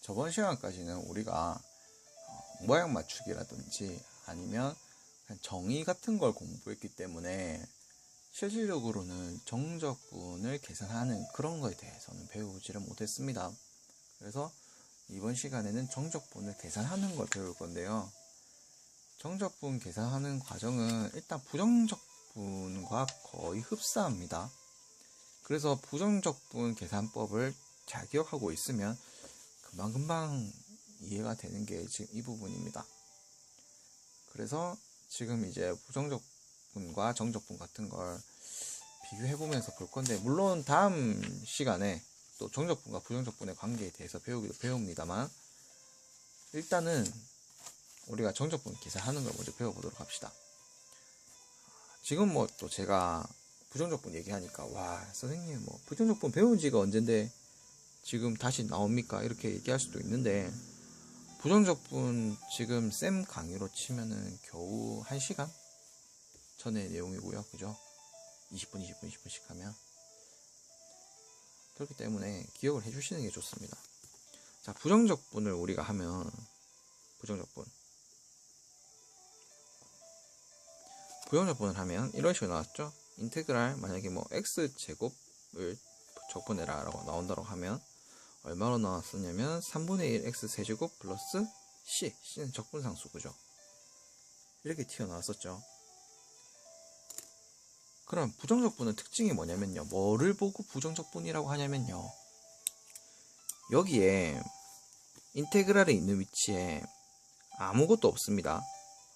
저번 시간까지는 우리가 모양 맞추기라든지 아니면 정의 같은 걸 공부했기 때문에 실질적으로는 정적분을 계산하는 그런 거에 대해서는 배우지를 못했습니다. 그래서 이번 시간에는 정적분을 계산하는 걸 배울 건데요. 정적분 계산하는 과정은 일단 부정적분과 거의 흡사합니다. 그래서 부정적분 계산법을 잘 기억하고 있으면 금방금방 이해가 되는 게 지금 이 부분입니다. 그래서 지금 이제 부정적분과 정적분 같은 걸 비교해보면서 볼 건데, 물론 다음 시간에 또 정적분과 부정적분의 관계에 대해서 배우기도 배웁니다만, 일단은 우리가 정적분 계산하는 걸 먼저 배워보도록 합시다. 지금 뭐 또 제가 부정적분 얘기하니까 와 선생님 뭐 부정적분 배운 지가 언젠데 지금 다시 나옵니까? 이렇게 얘기할 수도 있는데, 부정적분 지금 쌤 강의로 치면은 겨우 1시간 전의 내용이고요. 그죠? 20분, 20분, 20분씩 하면. 그렇기 때문에 기억을 해주시는 게 좋습니다. 자, 부정적분을 우리가 하면, 부정적분을 하면 이런 식으로 나왔죠? 인테그랄, 만약에 뭐 x제곱을 적분해라 라고 나온다고 하면 얼마로 나왔었냐면 3분의 1 x세제곱 플러스 c는 적분상수, 그죠? 이렇게 튀어나왔었죠. 그럼 부정적분은 특징이 뭐냐면요, 뭐를 보고 부정적분이라고 하냐면요, 여기에 인테그랄에 있는 위치에 아무것도 없습니다.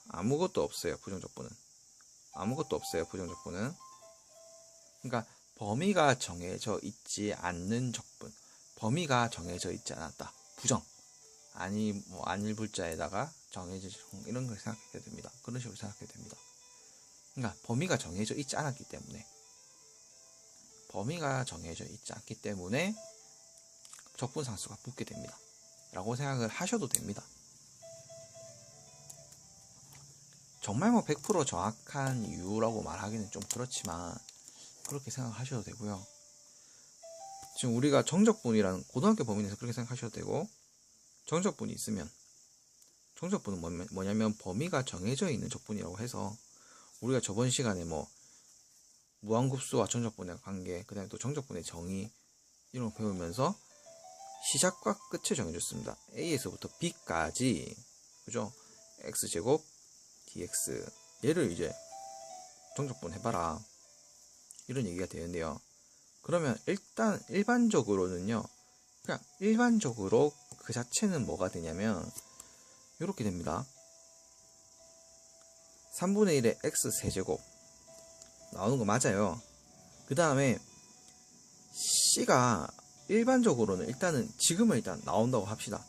아무것도 없어요. 부정적분은 아무것도 없어요. 부정적분은 그러니까 범위가 정해져 있지 않는 적분, 범위가 정해져 있지 않았다, 부정, 아니 뭐 아닐 불자에다가 정해진 이런 걸 생각해야 됩니다. 그런 식으로 생각해야 됩니다. 그러니까 범위가 정해져 있지 않았기 때문에 적분상수가 붙게 됩니다 라고 생각을 하셔도 됩니다. 정말 뭐 100% 정확한 이유라고 말하기는 좀 그렇지만 그렇게 생각하셔도 되고요. 지금 우리가 정적분이라는 고등학교 범위에서 그렇게 생각하셔도 되고, 정적분이 있으면, 정적분은 뭐냐면 범위가 정해져 있는 적분이라고 해서, 우리가 저번 시간에 뭐 무한급수와 정적분의 관계, 그 다음에 또 정적분의 정의 이런 거 배우면서 시작과 끝을 정해줬습니다. A에서부터 B까지, 그죠? X제곱 dx, 얘를 이제 정적분 해봐라 이런 얘기가 되는데요. 그러면 일단 일반적으로는요, 그냥 일반적으로 그 자체는 뭐가 되냐면 이렇게 됩니다. 3분의 1의 x세제곱 나오는 거 맞아요. 그 다음에 c가 일반적으로는 일단은 지금은 일단 나온다고 합시다.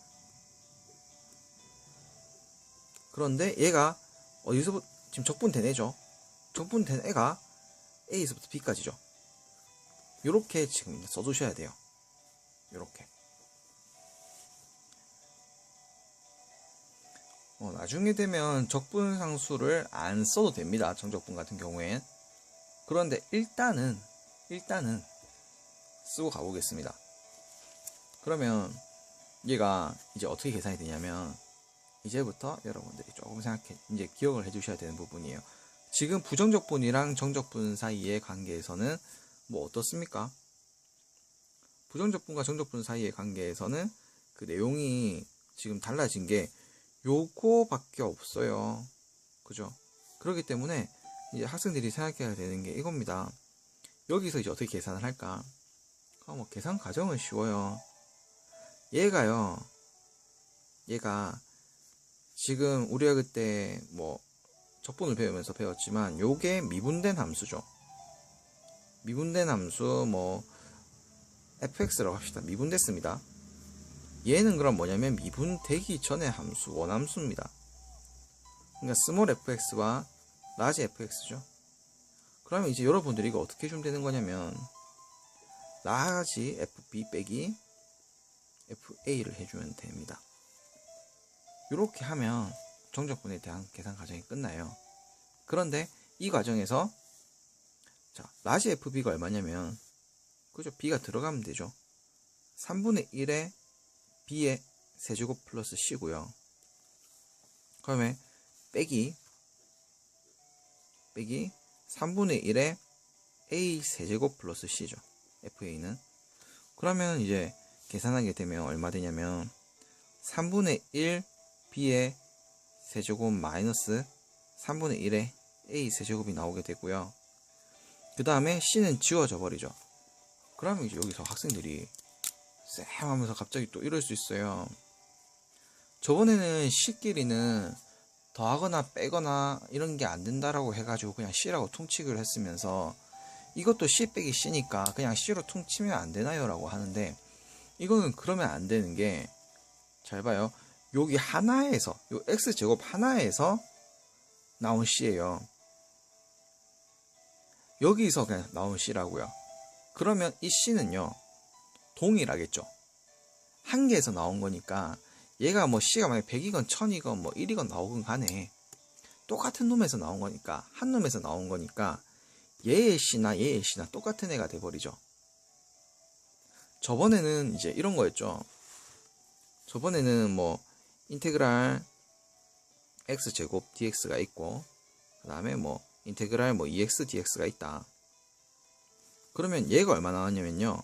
그런데 얘가 어디서부터 지금 적분된 애죠. 적분된 애가 A에서부터 B까지죠. 요렇게 지금 써두셔야 돼요. 요렇게. 나중에 되면 적분상수를 안 써도 됩니다. 정적분 같은 경우엔. 그런데 일단은 쓰고 가보겠습니다. 그러면 얘가 이제 어떻게 계산이 되냐면, 이제부터 여러분들이 조금 이제 기억을 해주셔야 되는 부분이에요. 지금 부정적분이랑 정적분 사이의 관계에서는 뭐 어떻습니까? 부정적분과 정적분 사이의 관계에서는 그 내용이 지금 달라진 게 요거밖에 없어요. 그죠? 그렇기 때문에 이제 학생들이 생각해야 되는 게 이겁니다. 여기서 이제 어떻게 계산을 할까? 뭐 계산 과정은 쉬워요. 얘가 지금 우리가 그때 뭐 적분을 배우면서 배웠지만 요게 미분된 함수죠. 미분된 함수 뭐 fx라고 합시다. 미분됐습니다. 얘는 그럼 뭐냐면 미분되기 전의 함수, 원함수입니다. 그러니까 스몰 fx와 라지 fx죠. 그러면 이제 여러분들이 이거 어떻게 해주면 되는 거냐면 라지 fb 빼기 fa를 해주면 됩니다. 이렇게 하면 정적분에 대한 계산 과정이 끝나요. 그런데 이 과정에서 자, 라지 fb가 얼마냐면, 그죠? b가 들어가면 되죠. 3분의 1의 b의 세제곱 플러스 c고요. 그러면 빼기 3분의 1의 a 세제곱 플러스 c죠. fa는. 그러면 이제 계산하게 되면 얼마 되냐면 3분의 1 b의 세제곱 마이너스 3분의 1의 a 세제곱이 나오게 되고요. 그 다음에 c는 지워져 버리죠. 그러면 이제 여기서 학생들이 쌩 하면서 갑자기 또 이럴 수 있어요. 저번에는 c끼리는 더하거나 빼거나 이런 게 안 된다라고 해가지고 그냥 c라고 퉁치기를 했으면서 이것도 c 빼기 c니까 그냥 c로 퉁치면 안 되나요? 라고 하는데 이거는 그러면 안 되는 게 잘 봐요. 여기 하나에서 요 x제곱 하나에서 나온 c예요. 여기서 그냥 나온 c라고요. 그러면 이 c는요 동일하겠죠. 한 개에서 나온 거니까 얘가 뭐 c가 만약 100이건 1000이건 뭐 1이건 나오건 간에 똑같은 놈에서 나온 거니까 한 놈에서 나온 거니까 얘의 c나 얘의 c나 똑같은 애가 돼버리죠. 저번에는 이제 이런 거였죠. 저번에는 뭐 인테그랄 x제곱 dx가 있고 그 다음에 뭐 인테그랄 뭐 2x dx가 있다. 그러면 얘가 얼마 나왔냐면요.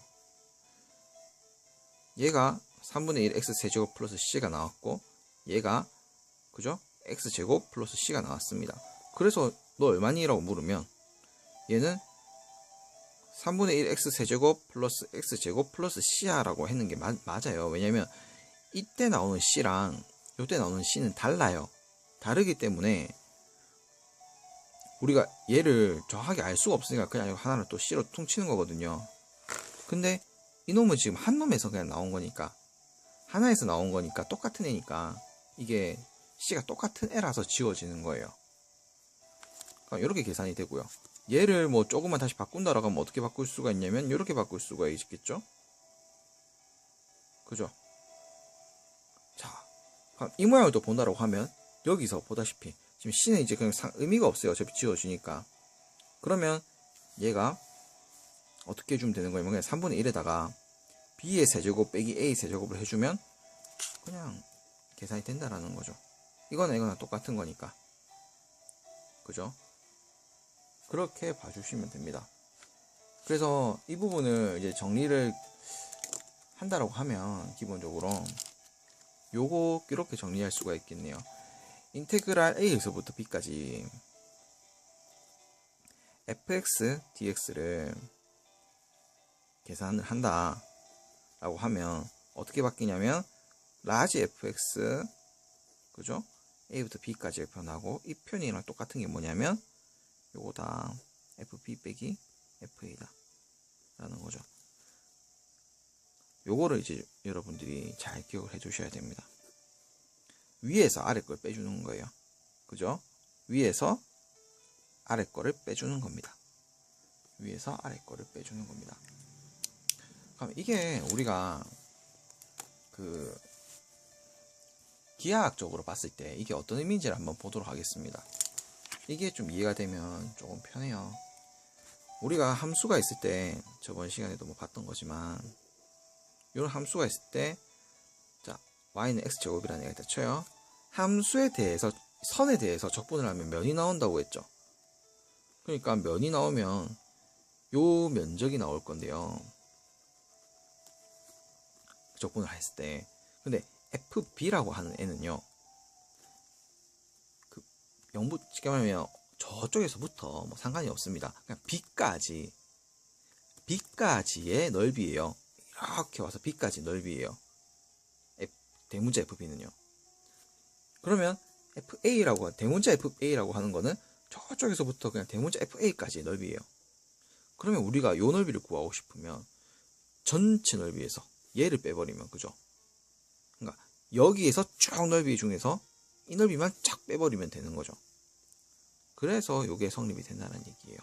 얘가 3분의 1 x 세제곱 플러스 c가 나왔고 얘가 그죠? x제곱 플러스 c가 나왔습니다. 그래서 너 얼마니라고 물으면 얘는 3분의 1 x 세제곱 플러스 x제곱 플러스 c야 라고 했는 게 맞아요. 왜냐면 이때 나오는 c랑 이때 나오는 c는 달라요. 다르기 때문에 우리가 얘를 정확하게 알 수가 없으니까 그냥 하나를 또 c로 퉁치는 거거든요. 근데 이놈은 지금 한 놈에서 그냥 나온 거니까 하나에서 나온 거니까 똑같은 애니까 이게 c가 똑같은 애라서 지워지는 거예요. 그러니까 이렇게 계산이 되고요. 얘를 뭐 조금만 다시 바꾼다라고 하면 어떻게 바꿀 수가 있냐면 이렇게 바꿀 수가 있겠죠. 그죠? 자, 그럼 이 모양을 또 본다라고 하면 여기서 보다시피 지금 c는 이제 그냥 의미가 없어요. 어차피 지워지니까. 그러면 얘가 어떻게 해주면 되는 거냐면 그냥 3분의 1에다가 b의 세제곱 빼기 a 세제곱을 해주면 그냥 계산이 된다라는 거죠. 이거나 이거나 똑같은 거니까. 그죠? 그렇게 봐주시면 됩니다. 그래서 이 부분을 이제 정리를 한다라고 하면 기본적으로 요거 이렇게 정리할 수가 있겠네요. 인테그랄 a에서부터 b까지 fx dx를 계산을 한다 라고 하면 어떻게 바뀌냐면 라지 fx 그죠? a부터 b까지 표현하고 이 표현이랑 똑같은 게 뭐냐면 요거다 fb 빼기 fa다 라는 거죠. 요거를 이제 여러분들이 잘 기억을 해 주셔야 됩니다. 위에서 아래 걸 빼주는 거예요. 그죠? 위에서 아래 거를 빼주는 겁니다. 위에서 아래 거를 빼주는 겁니다. 그럼 이게 우리가 그 기하학적으로 봤을 때 이게 어떤 의미인지를 한번 보도록 하겠습니다. 이게 좀 이해가 되면 조금 편해요. 우리가 함수가 있을 때 저번 시간에도 뭐 봤던 거지만 이런 함수가 있을 때 자 y는 x제곱이라는 얘기가 있다 쳐요. 함수에 대해서 선에 대해서 적분을 하면 면이 나온다고 했죠. 그러니까 면이 나오면 요 면적이 나올 건데요. 적분을 했을 때 근데 fb라고 하는 애는요. 그 0부 쉽게 말하면 저쪽에서부터 뭐 상관이 없습니다. 그냥 b까지의 넓이에요. 이렇게 와서 b까지 넓이에요. 대문자 fb는요. 그러면 fa라고 대문자 fa라고 하는 거는 저쪽에서부터 그냥 대문자 fa까지의 넓이에요. 그러면 우리가 요 넓이를 구하고 싶으면 전체 넓이에서 얘를 빼버리면 그죠? 그러니까 여기에서 쭉 넓이 중에서 이 넓이만 쫙 빼버리면 되는 거죠. 그래서 요게 성립이 된다는 얘기예요.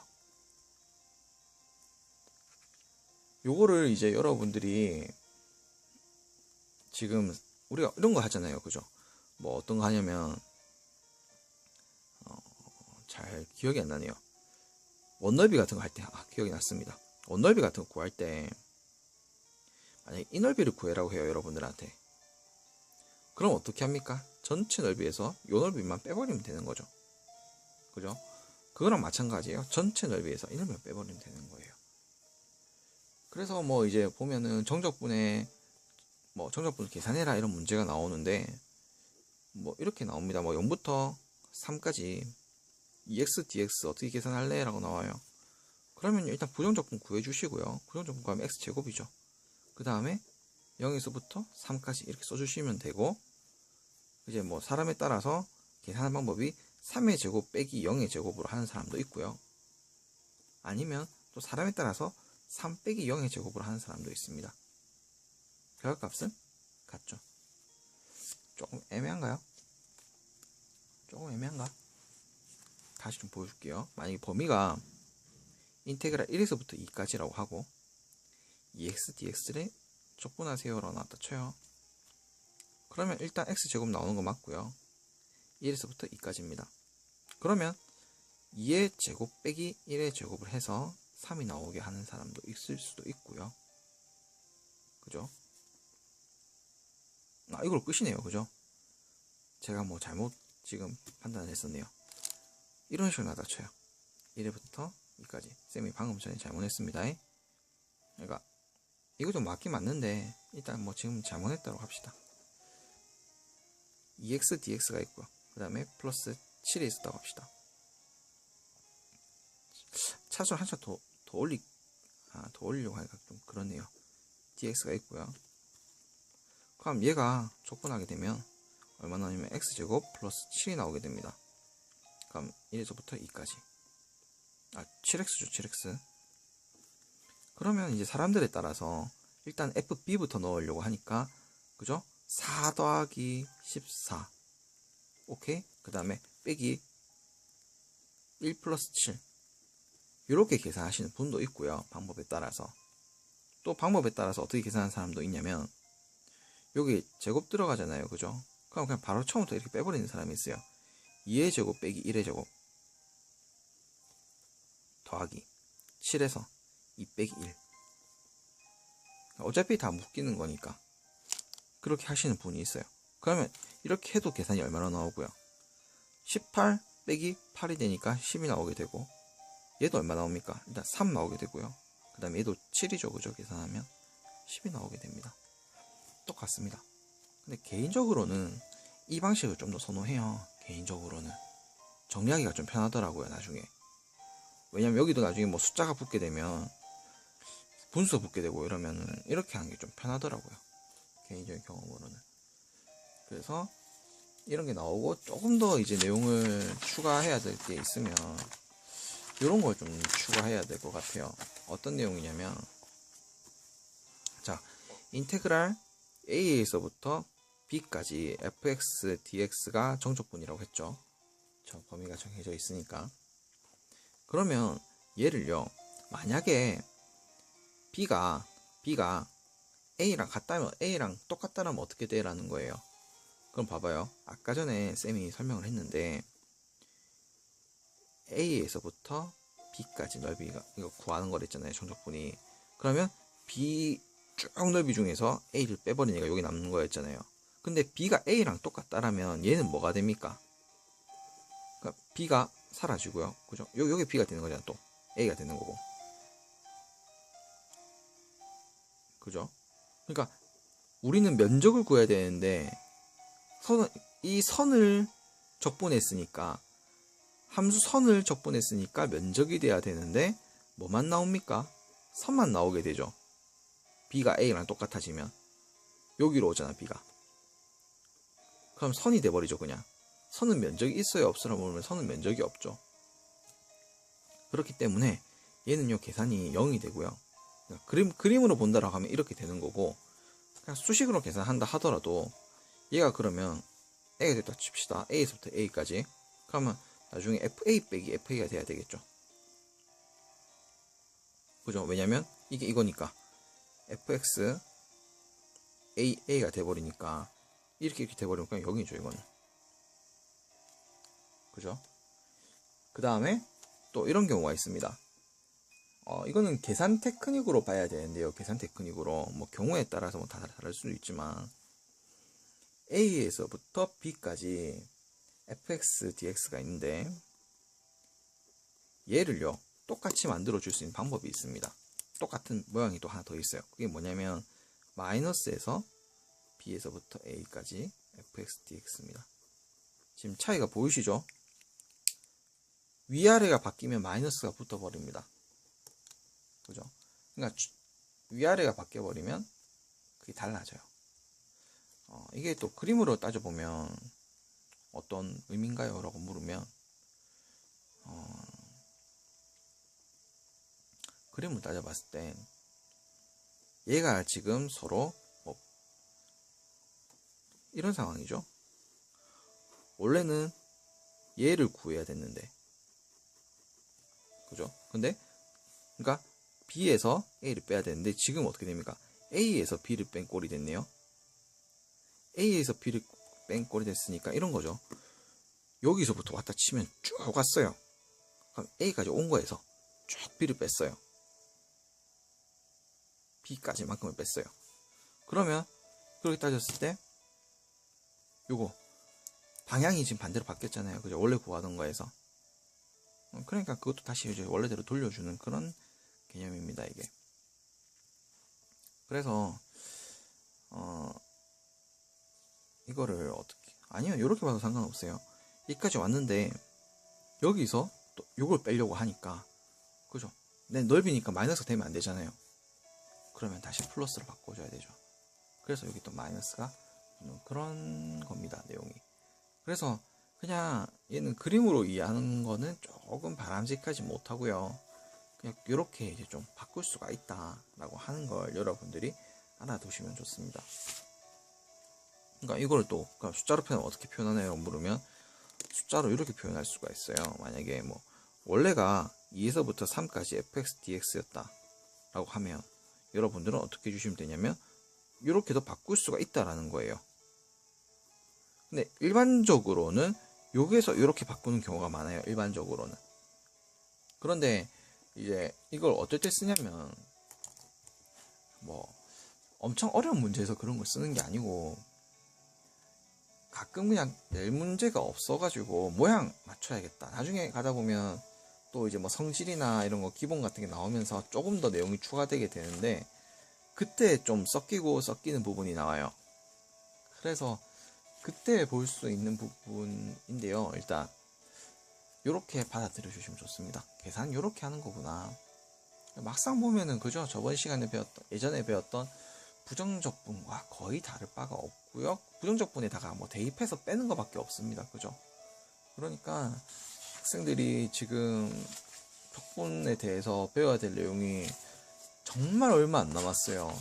요거를 이제 여러분들이 지금 우리가 이런 거 하잖아요. 그죠? 뭐 어떤 거 하냐면 잘 기억이 안 나네요. 원넓이 같은 거 할 때 기억이 났습니다. 원넓이 같은 거 구할 때 만약에 이 넓이를 구해라고 해요. 여러분들한테. 그럼 어떻게 합니까? 전체 넓이에서 요 넓이만 빼버리면 되는 거죠. 그죠? 그거랑 마찬가지예요. 전체 넓이에서 이 넓이만 빼버리면 되는 거예요. 그래서 뭐 이제 보면은 정적분을 계산해라 이런 문제가 나오는데 뭐 이렇게 나옵니다. 뭐 0부터 3까지 EX, DX 어떻게 계산할래? 라고 나와요. 그러면 일단 부정적분 구해주시고요. 부정적분 구하면 X제곱이죠. 그 다음에 0에서부터 3까지 이렇게 써주시면 되고, 이제 뭐 사람에 따라서 계산하는 방법이 3의 제곱 빼기 0의 제곱으로 하는 사람도 있고요. 아니면 또 사람에 따라서 3 빼기 0의 제곱으로 하는 사람도 있습니다. 결과값은 같죠. 조금 애매한가요? 조금 애매한가? 다시 좀 보여줄게요. 만약에 범위가 인테그랄 1에서부터 2까지라고 하고 EX, DX를 적분하세요라고 나왔다 쳐요. 그러면 일단 X제곱 나오는 거 맞고요. 1에서부터 2까지입니다. 그러면 2의 제곱 빼기 1의 제곱을 해서 3이 나오게 하는 사람도 있을 수도 있고요. 그죠? 이걸 끝이네요. 그죠? 제가 뭐 잘못 지금 판단을 했었네요. 이런 식으로 나다 쳐요. 1회부터 2까지. 쌤이 방금 전에 잘못했습니다. 그러니까 이거 좀 맞긴 맞는데 일단 뭐 지금 잘못했다고 합시다. EX, DX가 있고요. 그 다음에 플러스 7이 있었다고 합시다. 차수를 한차 더 올리려고 하니까 좀 그렇네요. DX가 있고요. 그럼 얘가 적분하게 되면 얼마 나오냐면 X제곱 플러스 7이 나오게 됩니다. 그럼 1에서부터 2까지. 7X죠, 7X. 그러면 이제 사람들에 따라서 일단 FB부터 넣으려고 하니까, 그죠? 4 더하기 14. 오케이? 그 다음에 빼기 1 플러스 7. 이렇게 계산하시는 분도 있고요. 방법에 따라서. 또 방법에 따라서 어떻게 계산하는 사람도 있냐면, 여기 제곱 들어가잖아요. 그죠? 그럼 그냥 바로 처음부터 이렇게 빼버리는 사람이 있어요. 2의 제곱 빼기 1의 제곱 더하기 7에서 2 빼기 1. 어차피 다 묶이는 거니까 그렇게 하시는 분이 있어요. 그러면 이렇게 해도 계산이 얼마나 나오고요. 18 빼기 8이 되니까 10이 나오게 되고, 얘도 얼마 나옵니까? 일단 3 나오게 되고요. 그 다음에 얘도 7이죠. 그죠? 계산하면 10이 나오게 됩니다. 똑같습니다. 근데 개인적으로는 이 방식을 좀 더 선호해요. 개인적으로는 정리하기가 좀 편하더라고요. 나중에. 왜냐면 여기도 나중에 뭐 숫자가 붙게 되면 분수가 붙게 되고 이러면은 이렇게 하는 게 좀 편하더라고요. 개인적인 경험으로는. 그래서 이런 게 나오고 조금 더 이제 내용을 추가해야 될 게 있으면 이런 걸 좀 추가해야 될 것 같아요. 어떤 내용이냐면, 자, 인테그랄 A에서부터 B까지 fx, dx가 정적분이라고 했죠. 저 범위가 정해져 있으니까. 그러면 얘를요, 만약에 B가 A랑 같다면, A랑 똑같다면 어떻게 돼라는 거예요. 그럼 봐봐요. 아까 전에 쌤이 설명을 했는데 A에서부터 B까지 넓이가 이거 구하는 거랬잖아요. 정적분이. 그러면 B 쭉 넓이 중에서 A를 빼버리니까 여기 남는 거였잖아요. 근데 B가 A랑 똑같다라면 얘는 뭐가 됩니까? 그러니까 B가 사라지고요. 그죠? 여기 B가 되는 거잖아. 또 A가 되는 거고. 그죠? 그러니까 우리는 면적을 구해야 되는데 이 선을 적분했으니까, 함수 선을 적분했으니까 면적이 돼야 되는데 뭐만 나옵니까? 선만 나오게 되죠. B가 A랑 똑같아지면 여기로 오잖아. B가. 그럼 선이 돼버리죠. 그냥 선은 면적이 있어요 없어요 모르면 선은 면적이 없죠. 그렇기 때문에 얘는요 계산이 0이 되고요. 그림으로 본다라고 하면 이렇게 되는 거고, 그냥 수식으로 계산한다 하더라도 얘가 그러면 A가 됐다 칩시다. A에서부터 A까지. 그러면 나중에 FA 빼기 FA가 돼야 되겠죠. 그죠? 왜냐면 이게 이거니까 FX A가 돼버리니까 이렇게 돼버리면 그냥 여기죠. 이거는. 그죠? 그 다음에 또 이런 경우가 있습니다. 이거는 계산 테크닉으로 봐야 되는데요. 계산 테크닉으로 뭐 경우에 따라서 뭐 다 다를 수도 있지만, A에서부터 B까지 fx, dx가 있는데 얘를요 똑같이 만들어 줄 수 있는 방법이 있습니다. 똑같은 모양이 또 하나 더 있어요. 그게 뭐냐면 마이너스에서 B에서부터 A까지 fx, dx입니다. 지금 차이가 보이시죠? 위아래가 바뀌면 마이너스가 붙어버립니다. 그죠? 그러니까 위아래가 바뀌어버리면 그게 달라져요. 이게 또 그림으로 따져보면 어떤 의미인가요? 라고 물으면 그림을 따져봤을 때 얘가 지금 서로 뭐 이런 상황이죠. 원래는 얘를 구해야 됐는데 그죠? 근데 그러니까 B에서 A를 빼야 되는데 지금 어떻게 됩니까? A에서 B를 뺀 꼴이 됐네요. A에서 B를 뺀 꼴이 됐으니까 이런 거죠. 여기서부터 왔다 치면 쭉 왔어요. 그럼 A까지 온 거에서 쭉 B를 뺐어요. B까지만큼을 뺐어요. 그러면 그렇게 따졌을 때 요거 방향이 지금 반대로 바뀌었잖아요. 그죠? 원래 구하던 거에서. 그러니까 그것도 다시 이제 원래대로 돌려주는 그런 개념입니다, 이게. 그래서 이거를 어떻게 아니요, 이렇게 봐도 상관없어요. 여기까지 왔는데 여기서 또 요걸 빼려고 하니까 그죠? 네, 넓이니까 마이너스가 되면 안 되잖아요. 그러면 다시 플러스로 바꿔줘야 되죠. 그래서 여기 또 마이너스가 그런 겁니다, 내용이. 그래서 그냥 얘는 그림으로 이해하는 거는 조금 바람직하지 못하고요. 그냥 이렇게 이제 좀 바꿀 수가 있다라고 하는 걸 여러분들이 알아두시면 좋습니다. 그러니까 이걸 또 그러니까 숫자로 표현하면 어떻게 표현하나요? 물으면 숫자로 이렇게 표현할 수가 있어요. 만약에 뭐 원래가 2에서부터 3까지 fx, dx였다 라고 하면 여러분들은 어떻게 해주시면 되냐면 이렇게도 바꿀 수가 있다라는 거예요. 근데 일반적으로는 여기에서 이렇게 바꾸는 경우가 많아요. 일반적으로는. 그런데 이제 이걸 어떨 때 쓰냐면 뭐 엄청 어려운 문제에서 그런 걸 쓰는 게 아니고 가끔 그냥 낼 문제가 없어가지고 모양 맞춰야겠다. 나중에 가다 보면 또 이제 뭐 성질이나 이런 거 기본 같은 게 나오면서 조금 더 내용이 추가되게 되는데 그때 좀 섞이는 부분이 나와요. 그래서 그때 볼 수 있는 부분인데요. 일단 요렇게 받아들여 주시면 좋습니다. 계산 요렇게 하는 거구나. 막상 보면은 그죠? 저번 시간에 예전에 배웠던 부정적분과 거의 다를 바가 없고요. 부정적분에다가 뭐 대입해서 빼는 것밖에 없습니다. 그죠? 그러니까 학생들이 지금 적분에 대해서 배워야 될 내용이 정말 얼마 안 남았어요.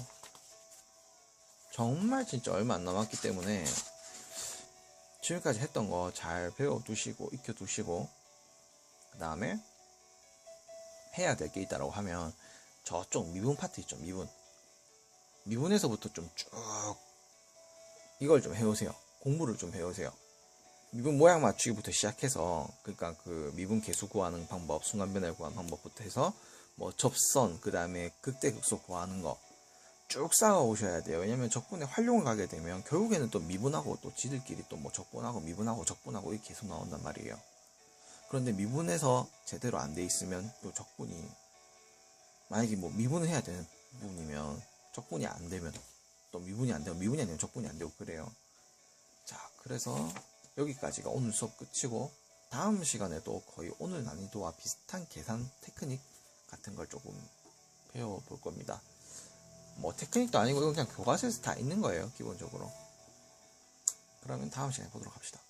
정말 진짜 얼마 안 남았기 때문에 지금까지 했던 거 잘 배워두시고 익혀두시고 그 다음에 해야 될 게 있다라고 하면 저쪽 미분 파트 있죠. 미분에서부터 좀 쭉 이걸 좀 해오세요. 공부를 좀 해오세요. 미분 모양 맞추기부터 시작해서 그러니까 그 미분 계수 구하는 방법, 순간변화를 구하는 방법부터 해서 뭐 접선, 그 다음에 극대극소 구하는 거 쭉 쌓아 오셔야 돼요. 왜냐면 적분에 활용을 가게 되면 결국에는 또 미분하고 또 지들끼리 또 뭐 적분하고 미분하고 적분하고 이렇게 계속 나온단 말이에요. 그런데 미분에서 제대로 안 돼 있으면 또 적분이 만약에 뭐 미분을 해야 되는 부분이면 적분이 안 되면 또 미분이 안 되면 적분이 안 되고 그래요. 자, 그래서 여기까지가 오늘 수업 끝이고 다음 시간에도 거의 오늘 난이도와 비슷한 계산 테크닉 같은 걸 조금 배워볼 겁니다. 뭐 테크닉도 아니고 이건 그냥 교과서에서 다 있는 거예요, 기본적으로. 그러면 다음 시간에 보도록 합시다.